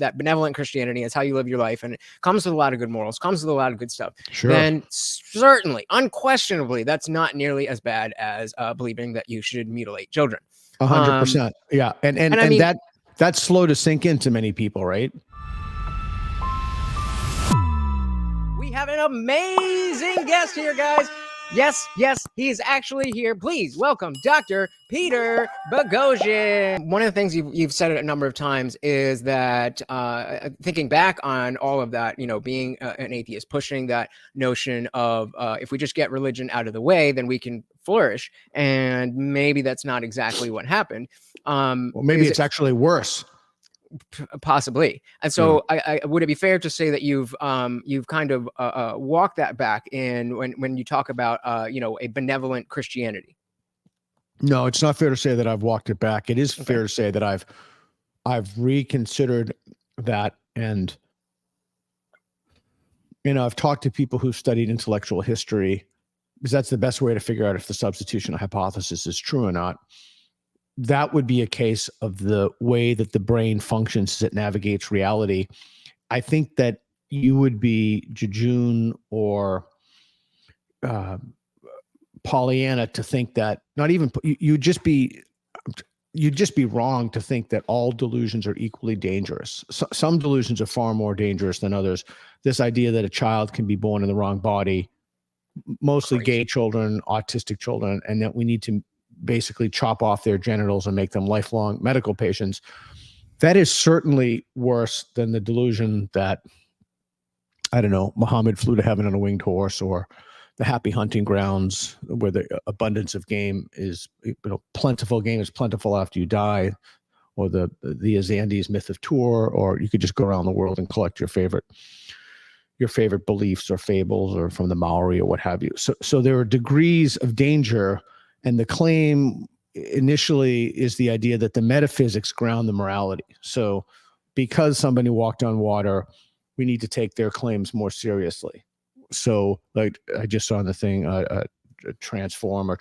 that benevolent Christianity is how you live your life, and it comes with a lot of good morals, comes with a lot of good stuff, Sure. then certainly, unquestionably, that's not nearly as bad as believing that you should mutilate children. 100%. Yeah. And I mean, that's slow to sink into many people, right? We have an amazing guest here, guys. Yes, he's actually here. Please welcome Dr. Peter Boghossian. One of the things you've said it a number of times is that thinking back on all of that, being an atheist, pushing that notion of if we just get religion out of the way, then we can flourish. And maybe that's not exactly what happened. Well, maybe it's actually worse. Possibly. And so I would it be fair to say that you've kind of walked that back in when you talk about a benevolent Christianity? No, it's not fair to say that I've walked it back. It is fair to say that I've reconsidered that, and I've talked to people who've studied intellectual history, because that's the best way to figure out if the substitution hypothesis is true or not. That would be a case of the way that the brain functions as it navigates reality. I think that you would be jejune or Pollyanna to think that, not even, you'd just be wrong to think that all delusions are equally dangerous. Some delusions are far more dangerous than others. This idea that a child can be born in the wrong body, mostly gay children, autistic children, and that we need to basically chop off their genitals and make them lifelong medical patients. That is certainly worse than the delusion that, I don't know, Muhammad flew to heaven on a winged horse, or the happy hunting grounds where the abundance of game is, plentiful game is plentiful after you die, or the Azandes myth of Tur, or you could just go around the world and collect your favorite beliefs or fables, or from the Maori or what have you. So there are degrees of danger. And the claim initially is the idea that the metaphysics ground the morality. So because somebody walked on water, we need to take their claims more seriously. So like I just saw in the thing, transform or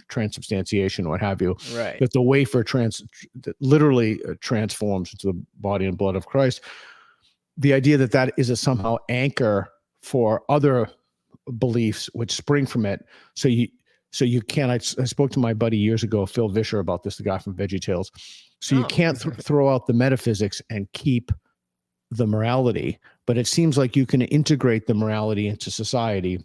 transubstantiation, what have you, right? That the wafer literally transforms into the body and blood of Christ. The idea that that is a somehow anchor for other beliefs which spring from it. So you can't, I spoke to my buddy years ago, Phil Vischer, about this, the guy from VeggieTales. So you can't throw out the metaphysics and keep the morality, but it seems like you can integrate the morality into society,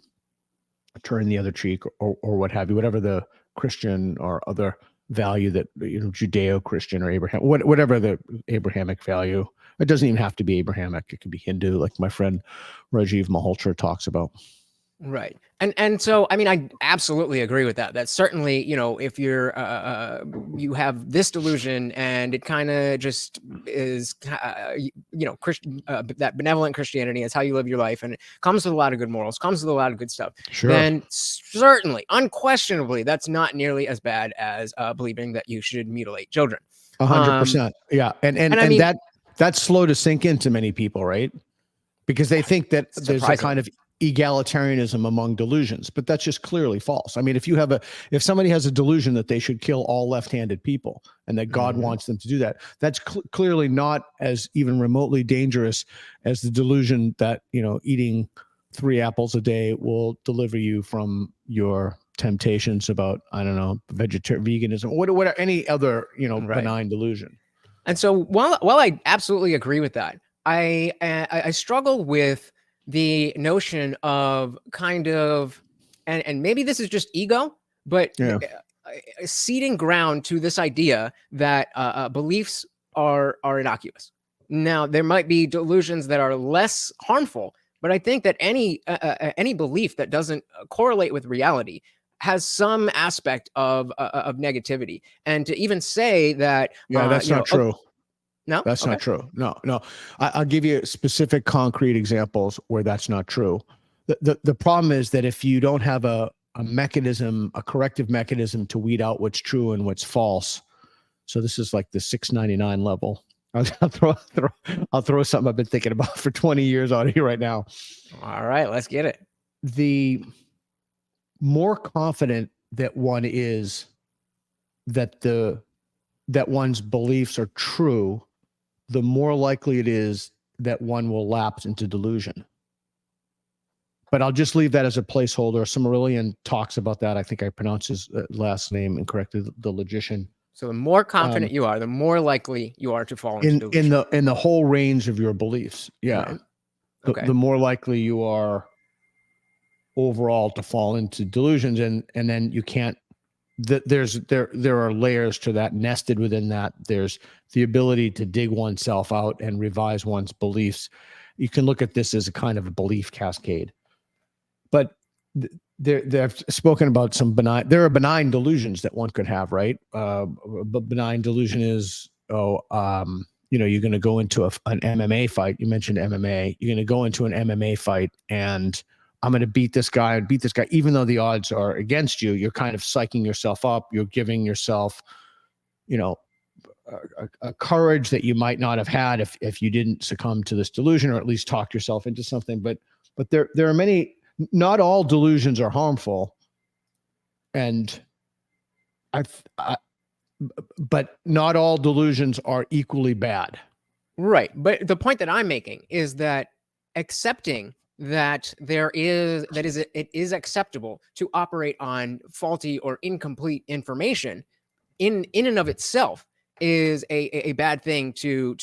turn the other cheek, or what have you, whatever the Christian or other value that, Judeo-Christian or Abraham, whatever the Abrahamic value. It doesn't even have to be Abrahamic. It could be Hindu, like my friend Rajiv Malhotra talks about. Right. And so, I mean, I absolutely agree with that. That's certainly, if you're, you have this delusion and it kind of just is, Christian, that benevolent Christianity is how you live your life, and it comes with a lot of good morals, comes with a lot of good stuff. Sure. Then certainly, unquestionably, that's not nearly as bad as believing that you should mutilate children. 100%. Yeah. And I mean, that's slow to sink into many people, right? Because they think that there's a kind of egalitarianism among delusions, but that's just clearly false. I mean, if somebody has a delusion that they should kill all left-handed people and that God wants them to do that, that's clearly not as even remotely dangerous as the delusion that, eating 3 apples a day will deliver you from your temptations about, I don't know, veganism, or whatever, any other, benign delusion. And so while I absolutely agree with that, I struggle with the notion of kind of, and maybe this is just ego, but ceding ground to this idea that beliefs are innocuous. Now, there might be delusions that are less harmful, but I think that any belief that doesn't correlate with reality has some aspect of negativity. And to even say that, that's not true. No, that's not true. No. I'll give you specific concrete examples where that's not true. The problem is that if you don't have a mechanism, a corrective mechanism to weed out what's true and what's false. So this is like the 699 level. I'll throw something I've been thinking about for 20 years on here right now. All right, let's get it. The more confident that one is that one's beliefs are true, the more likely it is that one will lapse into delusion. But I'll just leave that as a placeholder. Silmarillion talks about that. I think I pronounced his last name incorrectly, the logician. So the more confident you are, the more likely you are to fall into delusion. In the whole range of your beliefs. Yeah. Right. Okay. The more likely you are overall to fall into delusions, and then you can't. There are layers to that. Nested within that, there's the ability to dig oneself out and revise one's beliefs. You can look at this as a kind of a belief cascade. But they've spoken about some benign. There are benign delusions that one could have, right? But benign delusion is, you're going to go into an MMA fight. You mentioned MMA. You're going to go into an MMA fight, and I'm going to beat this guy, even though the odds are against you. You're kind of psyching yourself up. You're giving yourself, a courage that you might not have had if you didn't succumb to this delusion, or at least talk yourself into something. But there are many. Not all delusions are harmful, and but not all delusions are equally bad. Right. But the point that I'm making is that accepting that it is acceptable to operate on faulty or incomplete information in and of itself is a bad thing to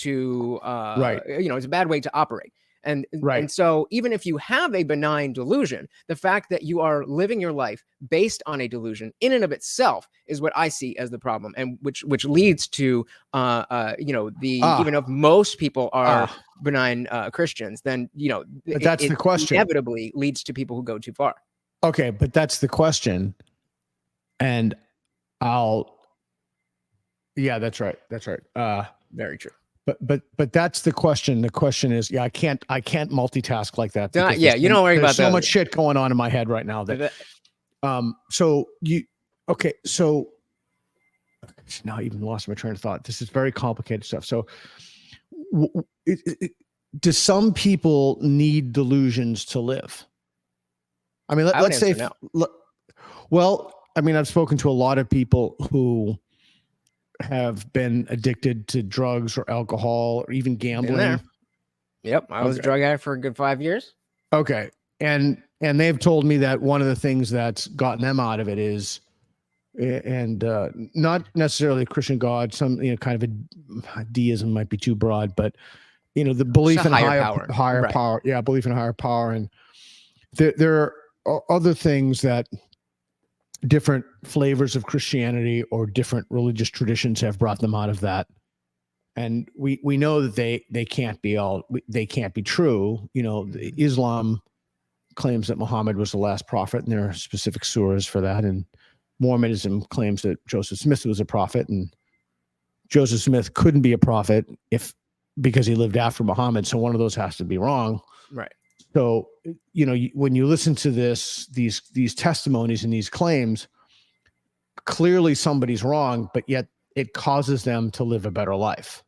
right. It's a bad way to operate. And so even if you have a benign delusion, the fact that you are living your life based on a delusion in and of itself is what I see as the problem, and which leads to even if most people are benign Christians, then but that's the question. Inevitably leads to people who go too far. Okay, but that's the question, and that's right. Very true. But that's the question. The question is, I can't multitask like that. You don't worry about that. There's so much shit going on in my head right now that so now I even lost my train of thought. This is very complicated stuff. So do some people need delusions to live? I mean, let's say no. Well, I mean, I've spoken to a lot of people who have been addicted to drugs or alcohol or even gambling. Yep. I was a drug addict for a good 5 years. Okay. And they've told me that one of the things that's gotten them out of it is, and not necessarily Christian God, some, kind of a deism might be too broad, but the belief in higher power. Yeah. Belief in a higher power. And there are other things that different flavors of Christianity or different religious traditions have brought them out of that. And we know that they can't be true. Islam claims that Muhammad was the last prophet, and there are specific surahs for that. And Mormonism claims that Joseph Smith was a prophet, and Joseph Smith couldn't be a prophet because he lived after Muhammad. So one of those has to be wrong. Right. So, when you listen to these testimonies and these claims, clearly somebody's wrong, but yet it causes them to live a better life.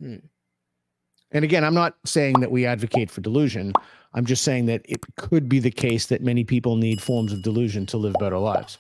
And again, I'm not saying that we advocate for delusion. I'm just saying that it could be the case that many people need forms of delusion to live better lives.